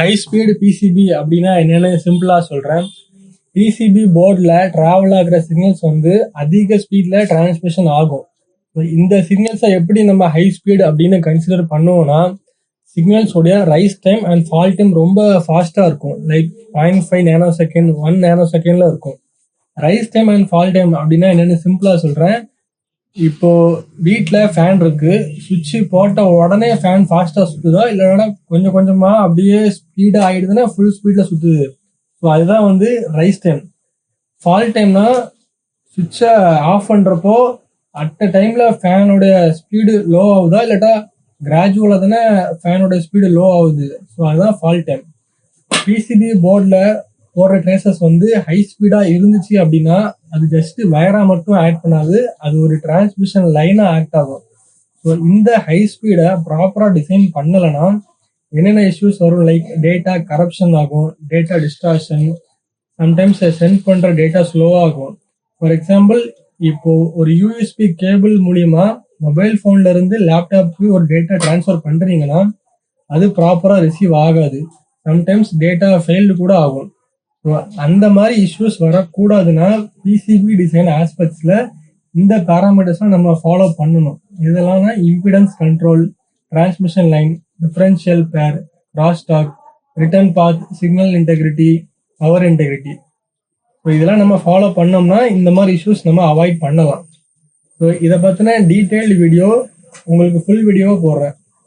High speed PCB அப்படின்னா என்னன்னு சிம்பிளா சொல்றேன். பிசிபி போர்டில் டிராவல் ஆகிற சிக்னல்ஸ் வந்து அதிக ஸ்பீட்ல டிரான்ஸ்மிஷன் ஆகும். இந்த சிக்னல்ஸை எப்படி நம்ம ஹை ஸ்பீடு அப்படின்னு கன்சிடர் பண்ணுவோம்னா, சிக்னல்ஸ் உடைய rise time and fall time ரொம்ப ஃபாஸ்டா இருக்கும். லைக் 0.5 நேனோ செகண்ட் 1 நேனோ செகண்ட்ல இருக்கும். Rise time and fall time அப்படின்னா என்னன்னு சிம்பிளா சொல்றேன். இப்போ வீட்டில் ஃபேன் இருக்கு, சுவிட்ச் போட்ட உடனே ஃபேன் ஃபாஸ்டா சுத்துதா, இல்லைன்னா கொஞ்சம் கொஞ்சமா அப்படியே ஸ்பீடா ஆயிடுதுன்னா ஃபுல் ஸ்பீட்ல சுத்துது. ஸோ அதுதான் வந்து ரைஸ் டைம். ஃபால் டைம்னா சுவிட்சை ஆஃப் பண்றப்போ அட் அ டைம்ல ஃபேனோடைய ஸ்பீடு லோ ஆகுதா, இல்லாட்டா கிராஜுவலா தானே ஃபேனோட ஸ்பீடு லோ ஆகுது. ஸோ அதுதான் ஃபால் டைம். பிசிபி போர்டில் போடுற ட்ரேசஸ் வந்து ஹை ஸ்பீடா இருந்துச்சு அப்படின்னா அது ஜஸ்ட் வயரா மட்டும் ஆட் பண்ணாது, அது ஒரு டிரான்ஸ்மிஷன் லைனா ஆக்ட் ஆகும். ஸோ இந்த ஹை ஸ்பீடை ப்ராப்பரா டிசைன் பண்ணலைன்னா என்னென்ன இஷ்யூஸ் வரும், லைக் டேட்டா கரப்ஷன் ஆகும், டேட்டா டிஸ்டார்ஷன், சம்டைம்ஸ் சென்ட் பண்ற டேட்டா ஸ்லோ ஆகும். ஃபார் எக்ஸாம்பிள், இப்போ ஒரு யூஎஸ்பி கேபிள் மூலியமா மொபைல் போன்ல இருந்து லேப்டாப்க்கு ஒரு டேட்டா டிரான்ஸ்ஃபர் பண்றீங்கன்னா அது ப்ராப்பரா ரிசீவ் ஆகாது. சம்டைம்ஸ் டேட்டா ஃபெயில்டு கூட ஆகும். ஸோ அந்த மாதிரி இஷ்யூஸ் வரக்கூடாதுன்னா பிசிபி டிசைன் ஆஸ்பெக்ட்ஸ்ல இந்த பேராமீட்டர்ஸ்லாம் நம்ம ஃபாலோ பண்ணணும். இதெல்லாம் impedance control, transmission line, differential pair, cross talk, return path, signal integrity, power integrity. So இதெல்லாம் நம்ம ஃபாலோ பண்ணோம்னா இந்த மாதிரி இஷ்யூஸ் நம்ம அவாய்ட் பண்ணலாம். ஸோ இதை பற்றின டீட்டெயில்டு வீடியோ உங்களுக்கு ஃபுல் வீடியோவாக போடுறேன்.